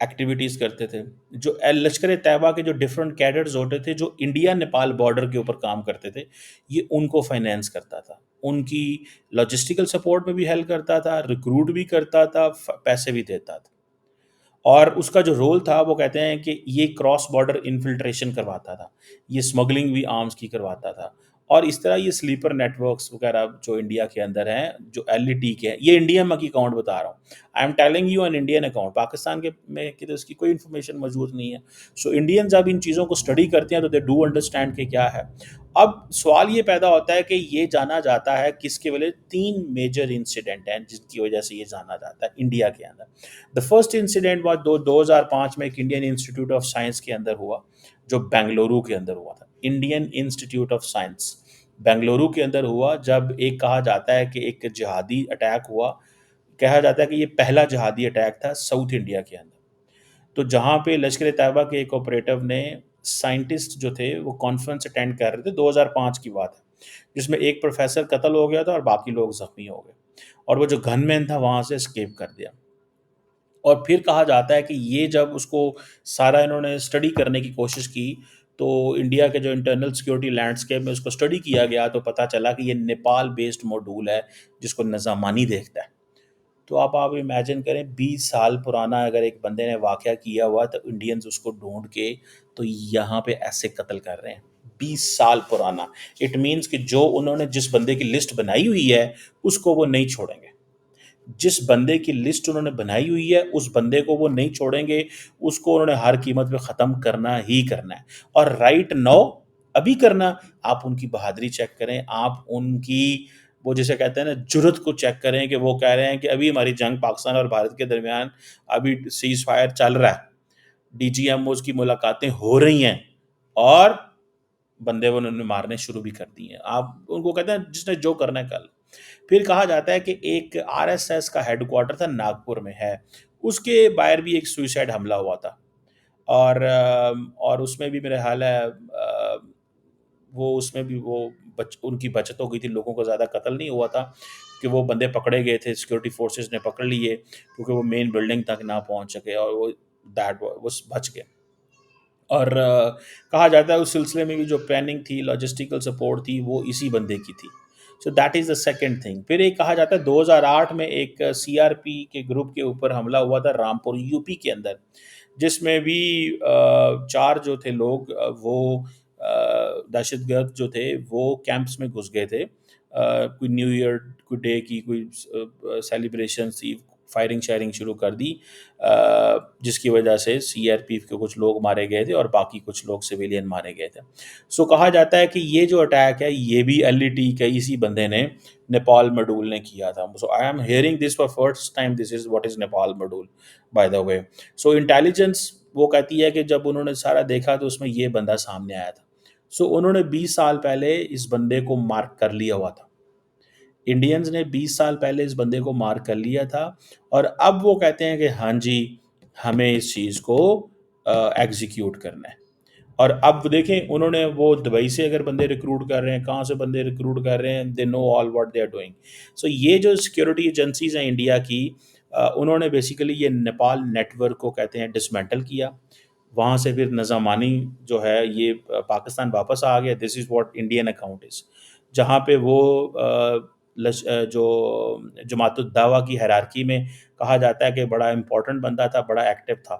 Activities کرتے تھے. جو لشکر طیبہ کے جو ڈفرینٹ کیڈرز ہوتے تھے جو انڈیا نیپال بارڈر کے اوپر کام کرتے تھے، یہ ان کو فائنینس کرتا تھا، ان کی لاجسٹیکل سپورٹ میں بھی ہیلپ کرتا تھا، ریکروٹ بھی کرتا تھا، پیسے بھی دیتا تھا. اور اس کا جو رول تھا وہ کہتے ہیں کہ یہ کراس بارڈر انفلٹریشن کرواتا تھا، یہ اسمگلنگ بھی آرمس کی کرواتا تھا. اور اس طرح یہ سلیپر نیٹ ورکس وغیرہ جو انڈیا کے اندر ہیں، جو ایل ای ٹی کے ہیں، یہ انڈیا میں کی اکاؤنٹ بتا رہا ہوں. I am telling you an Indian account. Pakistan کے میں کہ اس کی کوئی انفارمیشن موجود نہیں ہے. سو انڈینز اب ان چیزوں کو اسٹڈی کرتے ہیں تو دے ڈو انڈرسٹینڈ کہ کیا ہے. اب سوال یہ پیدا ہوتا ہے کہ یہ جانا جاتا ہے کس کے وجہ، تین میجر انسیڈنٹ ہیں جن کی وجہ سے یہ جانا جاتا ہے انڈیا کے اندر. دا فرسٹ انسیڈنٹ واز 2005 میں ایک انڈین انسٹیٹیوٹ آف سائنس کے اندر ہوا جو بنگلورو کے اندر ہوا تھا. Indian institute of science Bengaluru کے اندر ہوا، جب ایک کہا جاتا ہے کہ ایک جہادی اٹیک ہوا. کہا جاتا ہے کہ یہ پہلا جہادی اٹیک تھا ساؤتھ انڈیا کے اندر. تو جہاں پہ لشکر طیبہ کے ایک آپریٹو نے، سائنٹسٹ جو تھے وہ کانفرنس اٹینڈ کر رہے تھے، 2005 کی بات ہے، جس میں ایک پروفیسر قتل ہو گیا تھا اور باقی لوگ زخمی ہو گئے، اور وہ جو گن مین تھا وہاں سے اسکیپ کر دیا. اور پھر کہا جاتا ہے کہ یہ جب اس کو سارا انہوں نے اسٹڈی کرنے کی کوشش کی تو انڈیا کے جو انٹرنل سیکورٹی لینڈسکیپ میں اس کو اسٹڈی کیا گیا تو پتہ چلا کہ یہ نیپال بیسڈ ماڈول ہے جس کو نظامانی دیکھتا ہے. تو آپ امیجن کریں 20 سال پرانا اگر ایک بندے نے واقعہ کیا ہوا تو انڈینز اس کو ڈھونڈ کے تو یہاں پہ ایسے قتل کر رہے ہیں. 20 سال پرانا. اٹ مینس کہ جو انہوں نے جس بندے کی لسٹ بنائی ہوئی ہے اس کو وہ نہیں چھوڑیں گے. جس بندے کی لسٹ انہوں نے بنائی ہوئی ہے اس بندے کو وہ نہیں چھوڑیں گے، اس کو انہوں نے ہر قیمت پہ ختم کرنا ہی کرنا ہے. اور رائٹ نو ابھی کرنا. آپ ان کی بہادری چیک کریں، آپ ان کی وہ جسے کہتے ہیں نا جرت کو چیک کریں کہ وہ کہہ رہے ہیں کہ ابھی ہماری جنگ پاکستان اور بھارت کے درمیان ابھی سیز فائر چل رہا ہے، ڈی جی ایم اوز کی ملاقاتیں ہو رہی ہیں اور بندے وہ انہوں نے مارنے شروع بھی کر دی ہیں. آپ ان کو کہتے ہیں جس نے جو کرنا ہے کل. پھر کہا جاتا ہے کہ ایک آر ایس ایس کا ہیڈ کوارٹر تھا ناگپور میں ہے، اس کے باہر بھی ایک سوئسائڈ حملہ ہوا تھا. اور اس میں بھی میرے حال ہے وہ اس میں بھی وہ ان کی بچت ہو گئی تھی، لوگوں کو زیادہ قتل نہیں ہوا تھا کہ وہ بندے پکڑے گئے تھے، سیکورٹی فورسز نے پکڑ لیے کیونکہ وہ مین بلڈنگ تک نہ پہنچ سکے اور وہ بچ گئے. اور کہا جاتا ہے اس سلسلے میں بھی جو پلاننگ تھی، لاجسٹیکل سپورٹ تھی، وہ اسی بندے کی تھی. So that is the second thing. پھر ایک کہا جاتا ہے 2008 میں ایک سی آر پی کے گروپ کے اوپر حملہ ہوا تھا رامپور یو پی کے اندر، جس میں بھی 4 جو تھے لوگ وہ دہشت گرد جو تھے وہ کیمپس میں گھس گئے تھے. کوئی نیو ایئر کوئی ڈے کی کوئی سیلیبریشن تھی، فائرنگ شائرنگ شروع کر دی، جس کی وجہ سے سی آر پی ایف کے کچھ لوگ مارے گئے تھے اور باقی کچھ لوگ سویلین مارے گئے تھے. سو کہا جاتا ہے کہ یہ جو اٹیک ہے یہ بھی ایل ای ٹی کے اسی بندے نے نیپال ماڈول نے کیا تھا. So I am hearing this for first time, this is what is Nepal module by the way. So intelligence وہ کہتی ہے کہ جب انہوں نے سارا دیکھا تو اس میں یہ بندہ سامنے آیا تھا. سو انہوں نے 20 سال پہلے اس بندے کو مارک کر لیا ہوا تھا. انڈینز نے 20 سال پہلے اس بندے کو مارک کر لیا تھا اور اب وہ کہتے ہیں کہ ہاں جی ہمیں اس چیز کو ایگزیکیوٹ کرنا ہے. اور اب دیکھیں انہوں نے وہ دبئی سے اگر بندے ریکروٹ کر رہے ہیں، کہاں سے بندے ریکروٹ کر رہے ہیں، they know all what they are doing. So یہ جو سیکورٹی ایجنسیز ہیں انڈیا کی، انہوں نے بیسیکلی یہ نیپال نیٹ ورک کو کہتے ہیں ڈسمینٹل کیا. وہاں سے پھر نظامانی جو ہے یہ پاکستان واپس آ گیا. This is what Indian account is, جہاں پہ وہ جو جماعت الدعوہ کی ہیرارکی میں کہا جاتا ہے کہ بڑا امپورٹنٹ بندہ تھا، بڑا ایکٹیو تھا،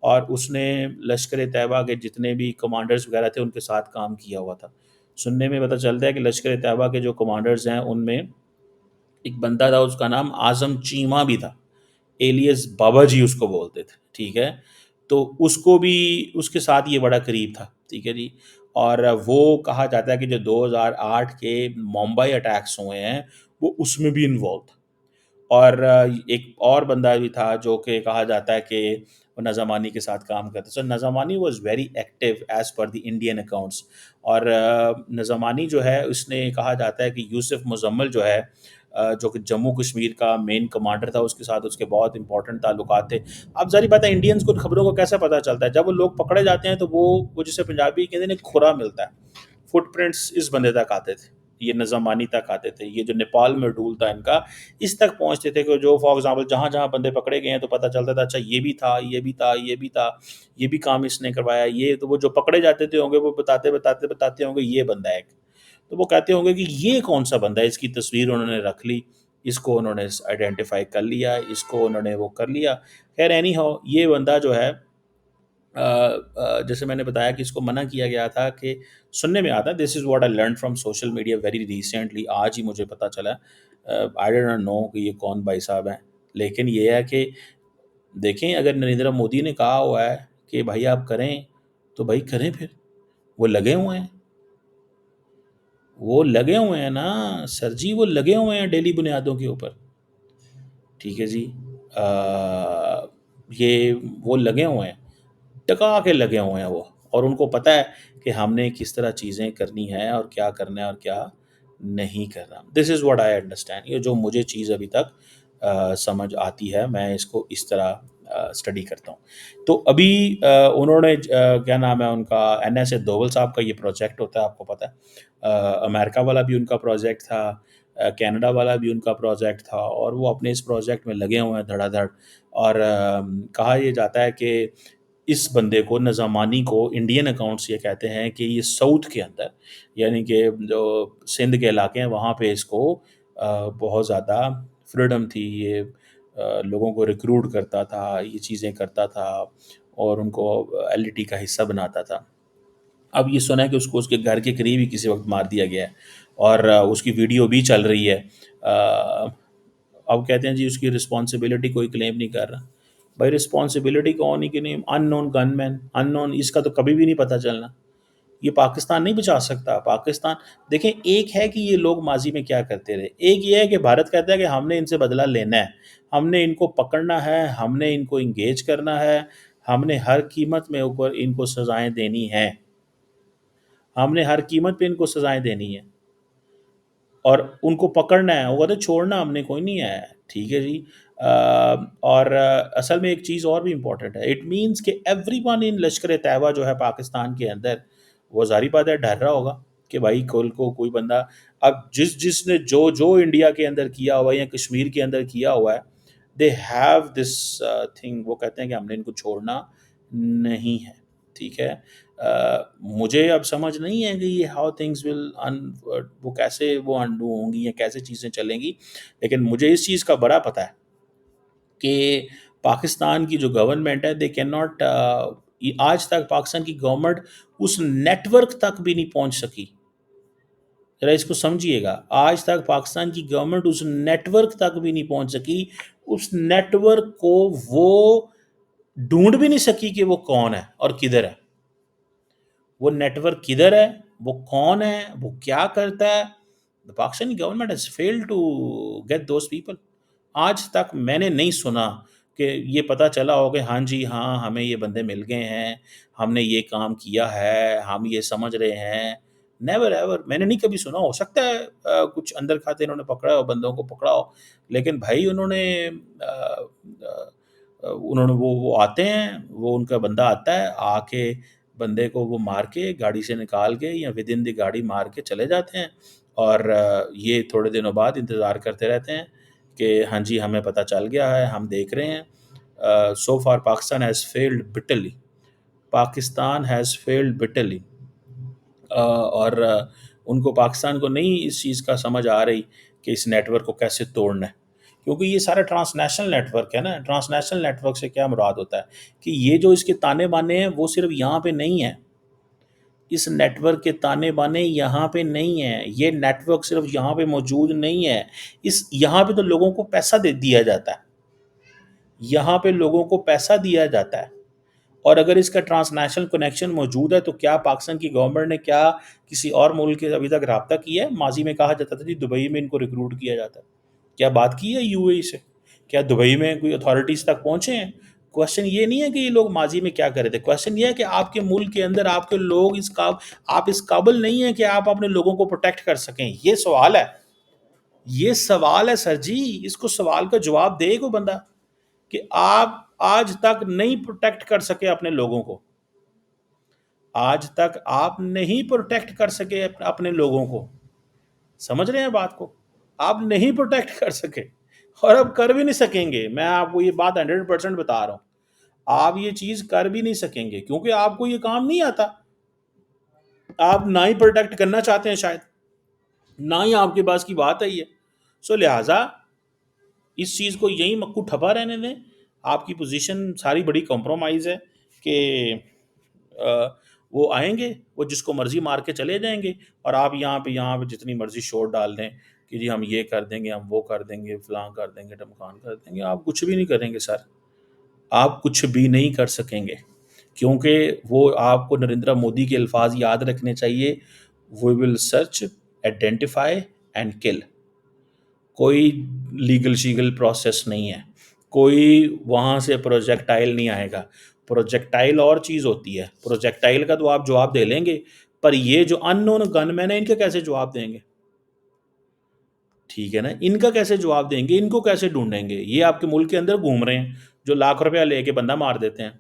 اور اس نے لشکر طیبہ کے جتنے بھی کمانڈرز وغیرہ تھے ان کے ساتھ کام کیا ہوا تھا. سننے میں پتہ چلتا ہے کہ لشکر طیبہ کے جو کمانڈرز ہیں ان میں ایک بندہ تھا، اس کا نام اعظم چیمہ بھی تھا، ایلیس بابا جی اس کو بولتے تھے. ٹھیک ہے، تو اس کو بھی اس کے ساتھ یہ بڑا قریب تھا. ٹھیک ہے جی. اور وہ کہا جاتا ہے کہ جو 2008 کے ممبئی اٹیکس ہوئے ہیں وہ اس میں بھی انوالو تھا. اور ایک اور بندہ بھی تھا جو کہ کہا جاتا ہے کہ وہ نظامانی کے ساتھ کام کرتا. So Nizamani was very active as per the Indian accounts. اور نظامانی جو ہے اس نے کہا جاتا ہے کہ یوسف مزمل جو ہے جو کہ جموں کشمیر کا مین کمانڈر تھا، اس کے ساتھ اس کے بہت امپورٹنٹ تعلقات تھے. اب ظاہر بات ہے انڈینس کو خبروں کو کیسے پتہ چلتا ہے؟ جب وہ لوگ پکڑے جاتے ہیں تو وہ جسے پنجابی کہتے ہیں کھرا ملتا ہے، فٹ پرنٹس اس بندے تک آتے تھے. یہ نظامانی تک آتے تھے، یہ جو نیپال میں ڈول تھا ان کا، اس تک پہنچتے تھے کہ جو فار ایگزامپل جہاں جہاں بندے پکڑے گئے ہیں تو پتہ چلتا تھا اچھا یہ بھی تھا، یہ بھی تھا، یہ بھی تھا، یہ بھی کام اس نے کروایا، یہ تو وہ جو پکڑے جاتے تھے ہوں گے وہ بتاتے ہوں گے یہ بندہ ہے ایک، تو وہ کہتے ہوں گے کہ یہ کون سا بندہ ہے، اس کی تصویر انہوں نے رکھ لی، اس کو انہوں نے آئیڈینٹیفائی کر لیا، اس کو انہوں نے وہ کر لیا. خیر اینی ہاؤ یہ بندہ جو ہے جیسے میں نے بتایا کہ اس کو منع کیا گیا تھا کہ سننے میں آتا ہے this is what I learn from social media very recently, آج ہی مجھے پتہ چلا، آئی ڈونٹ نو کہ یہ کون بھائی صاحب ہیں، لیکن یہ ہے کہ دیکھیں اگر نریندر مودی نے کہا ہوا ہے کہ بھائی آپ کریں تو بھائی کریں، پھر وہ لگے ہوئے ہیں، وہ لگے ہوئے ہیں نا سر جی، وہ لگے ہوئے ہیں ڈیلی بنیادوں کے اوپر. ٹھیک ہے جی. یہ وہ لگے ہوئے ہیں، ٹکا کے لگے ہوئے ہیں وہ، اور ان کو پتہ ہے کہ ہم نے کس طرح چیزیں کرنی ہیں اور کیا کرنا ہے اور کیا نہیں کرنا. دس از واٹ آئی انڈرسٹینڈ، یہ جو مجھے چیز ابھی تک سمجھ آتی ہے میں اس کو اس طرح اسٹڈی کرتا ہوں. تو ابھی انہوں نے کیا نام ہے ان کا، این ایس اے دوول صاحب کا یہ پروجیکٹ ہوتا ہے آپ کو پتہ ہے، امریکہ والا بھی ان کا پروجیکٹ تھا، کینیڈا والا بھی ان کا پروجیکٹ تھا، اور وہ اپنے اس پروجیکٹ میں لگے ہوئے ہیں دھڑا دھڑ. اور کہا یہ جاتا ہے کہ اس بندے کو نظامانی کو انڈین اکاؤنٹس یہ کہتے ہیں کہ یہ ساؤتھ کے اندر یعنی کہ جو سندھ کے علاقے ہیں وہاں پہ اس کو بہت زیادہ فریڈم تھی، یہ لوگوں کو ریکروٹ کرتا تھا، یہ چیزیں کرتا تھا اور ان کو ایل ڈی ٹی کا حصہ بناتا تھا. اب یہ سنا ہے کہ اس کو اس کے گھر کے قریب ہی کسی وقت مار دیا گیا ہے اور اس کی ویڈیو بھی چل رہی ہے. اب کہتے ہیں جی اس کی رسپانسبلٹی کوئی کلیم نہیں کر رہا. بھائی رسپانسبلٹی کون ہی کہ نہیں، ان نون گن مین، ان نون، اس کا تو کبھی بھی نہیں پتہ چلنا. یہ پاکستان نہیں بچا سکتا. پاکستان دیکھیں ایک ہے کہ یہ لوگ ماضی میں کیا کرتے رہے، ایک یہ ہے کہ بھارت کہتا ہے کہ ہم نے ان سے بدلہ لینا ہے، ہم نے ان کو پکڑنا ہے، ہم نے ان کو انگیج کرنا ہے، ہم نے ہر قیمت میں اوپر ان کو سزائیں دینی ہیں، ہم نے ہر قیمت پہ ان کو سزائیں دینی ہیں اور ان کو پکڑنا ہے. وہ تو چھوڑنا ہم نے کوئی نہیں ہے. ٹھیک ہے جی. اور اصل میں ایک چیز اور بھی امپورٹنٹ ہے، اٹ مینس کہ ایوری ون ان لشکر طیبہ جو ہے پاکستان کے اندر، وہ ظاہری بات ہے ڈر رہا ہوگا کہ بھائی کل کو کوئی بندہ اب جس نے جو انڈیا کے اندر کیا ہوا ہے یا کشمیر کے اندر کیا ہوا ہے، دے ہیو دس تھنگ، وہ کہتے ہیں کہ ہم نے ان کو چھوڑنا نہیں ہے. ٹھیک ہے. مجھے اب سمجھ نہیں ہے کہ یہ ہاؤ تھنگز ول وہ کیسے وہ انڈو ہوں گی یا کیسے چیزیں چلیں گی، لیکن مجھے اس چیز کا بڑا پتہ ہے کہ پاکستان کی جو گورنمنٹ ہے دے کین ناٹ، آج تک پاکستان کی گورنمنٹ اس نیٹ ورک تک بھی نہیں پہنچ سکی. ذرا اس کو سمجھیے گا، آج تک پاکستان کی گورنمنٹ اس نیٹ ورک تک بھی نہیں پہنچ سکی، اس نیٹ ورک کو وہ ڈھونڈ بھی نہیں سکی کہ وہ کون ہے اور کدھر ہے. وہ نیٹ ورک کدھر ہے، وہ کون ہے، وہ کیا کرتا ہے. The Pakistani government has failed to get those people. آج تک میں نے نہیں سنا کہ یہ پتہ چلا ہو کہ ہاں جی ہاں ہمیں یہ بندے مل گئے ہیں، ہم نے یہ کام کیا ہے، ہم یہ سمجھ رہے ہیں. نیور ایور، میں نے نہیں کبھی سنا. ہو سکتا ہے کچھ اندر کھاتے انہوں نے پکڑا ہو، بندوں کو پکڑا ہو، لیکن بھائی انہوں نے وہ آتے ہیں، وہ ان کا بندہ آتا ہے، آ کے بندے کو وہ مار کے گاڑی سے نکال کے یا ود ان دی گاڑی مار کے چلے جاتے ہیں، اور یہ تھوڑے دنوں بعد انتظار کرتے رہتے ہیں کہ ہاں جی ہمیں پتہ چل گیا ہے، ہم دیکھ رہے ہیں. So for Pakistan has failed bitterly, Pakistan has failed bitterly. اور ان کو پاکستان کو نہیں اس چیز کا سمجھ آ رہی کہ اس نیٹ ورک کو کیسے توڑنا ہے، کیونکہ یہ سارا ٹرانس نیشنل نیٹ ورک ہے نا. ٹرانس نیشنل نیٹ ورک سے کیا مراد ہوتا ہے کہ یہ جو اس کے تانے بانے ہیں وہ صرف یہاں پہ نہیں ہیں، اس نیٹ ورک کے تانے بانے یہاں پہ نہیں ہیں، یہ نیٹ ورک صرف یہاں پہ موجود نہیں ہے، یہاں پہ تو لوگوں کو پیسہ دیا جاتا ہے، یہاں پہ لوگوں کو پیسہ دیا جاتا ہے. اور اگر اس کا ٹرانس نیشنل کنیکشن موجود ہے تو کیا پاکستان کی گورنمنٹ نے کیا کسی اور ملک کے ابھی تک رابطہ کیا ہے؟ ماضی میں کہا جاتا تھا جی دبئی میں ان کو ریکروٹ کیا جاتا ہے. کیا بات کی ہے یو اے ای سے؟ کیا دبئی میں کوئی اتھارٹیز تک پہنچے ہیں؟ کوشچن یہ نہیں ہے کہ یہ لوگ ماضی میں کیا کرے تھے، کوشچن یہ ہے کہ آپ کے ملک کے اندر آپ کے لوگ آپ اس قابل نہیں ہیں کہ آپ اپنے لوگوں کو پروٹیکٹ کر سکیں. یہ سوال ہے، یہ سوال ہے سر جی. اس کو سوال کا جواب دے کوئی بندہ کہ آپ آج تک نہیں پروٹیکٹ کر سکے اپنے لوگوں کو، آج تک آپ نہیں پروٹیکٹ کر سکے اپنے لوگوں کو. سمجھ رہے ہیں بات کو؟ آپ نہیں پروٹیکٹ کر سکے اور اب کر بھی نہیں سکیں گے. میں آپ کو یہ بات 100% بتا رہا ہوں. آپ یہ چیز کر بھی نہیں سکیں گے کیونکہ آپ کو یہ کام نہیں آتا. آپ نہ ہی پروٹیکٹ کرنا چاہتے ہیں شاید, نہ ہی آپ کے پاس کی بات آئی ہے. سو لہٰذا اس چیز کو یہیں مکو ٹھپا رہنے دیں. آپ کی پوزیشن ساری بڑی کمپرومائز ہے کہ وہ آئیں گے, وہ جس کو مرضی مار کے چلے جائیں گے, اور آپ یہاں پہ جتنی مرضی شور ڈال دیں کہ جی ہم یہ کر دیں گے, ہم وہ کر دیں گے, فلاں کر دیں گے, ڈمکان کر دیں گے. آپ کچھ بھی نہیں کریں گے سر, آپ کچھ بھی نہیں کر سکیں گے, کیونکہ وہ آپ کو نریندر مودی کے الفاظ یاد رکھنے چاہیے. وی ول سرچ, آئیڈینٹیفائی اینڈ کل. کوئی لیگل شیگل پروسیس نہیں ہے, کوئی وہاں سے پروجیکٹائل نہیں آئے گا. پروجیکٹائل اور چیز ہوتی ہے, پروجیکٹائل کا تو آپ جواب دے لیں گے, پر یہ جو ان نون گن مین ہے ان کا کیسے جواب دیں گے؟ ٹھیک ہے نا, ان کا کیسے جواب دیں گے, ان کو کیسے ڈھونڈیں گے؟ یہ آپ کے ملک کے اندر گھوم رہے ہیں جو ₹1,00,000 لے کے بندہ مار دیتے ہیں,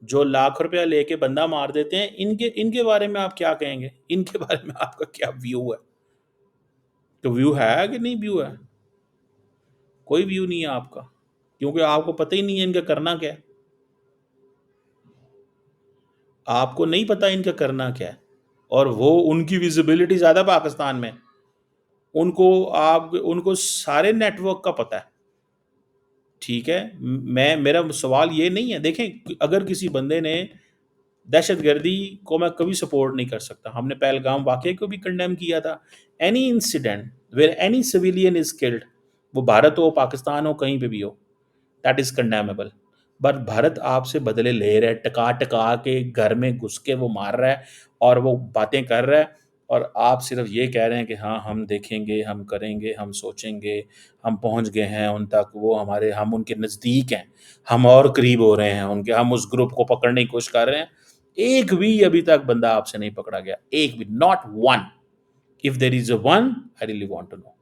جو ₹1,00,000 لے کے بندہ مار دیتے ہیں. ان کے بارے میں آپ کیا کہیں گے؟ ان کے بارے میں آپ کا کیا ویو ہے؟ تو ویو ہے کہ نہیں ویو ہے؟ کوئی ویو نہیں ہے آپ کا, کیونکہ آپ کو پتہ ہی نہیں ہے ان کا کرنا کیا ہے. آپ کو نہیں پتا ان کا کرنا کیا ہے, اور وہ ان کی ویزیبلٹی زیادہ پاکستان میں, ان کو سارے نیٹ ورک کا پتہ ہے. ٹھیک ہے, میرا سوال یہ نہیں ہے. دیکھیں, اگر کسی بندے نے دہشت گردی کو میں کبھی سپورٹ نہیں کر سکتا. ہم نے پہلگام واقعے کو بھی کنڈیم کیا تھا. Any incident where any civilian is killed, وہ بھارت ہو, پاکستان ہو, کہیں پہ بھی ہو, دیٹ از کنڈیمیبل. بٹ بھارت آپ سے بدلے لے رہا ہے, ٹکا ٹکا کے گھر میں گھس کے وہ مار رہا ہے اور وہ باتیں کر رہا ہے, اور آپ صرف یہ کہہ رہے ہیں کہ ہاں ہم دیکھیں گے, ہم کریں گے, ہم سوچیں گے, ہم پہنچ گئے ہیں ان تک, وہ ہم ان کے نزدیک ہیں, ہم اور قریب ہو رہے ہیں ان کے, ہم اس گروپ کو پکڑنے کی کوشش کر رہے ہیں. ایک بھی ابھی تک بندہ آپ سے نہیں پکڑا گیا, ایک بھی, not one. If there is a one, I really want to know.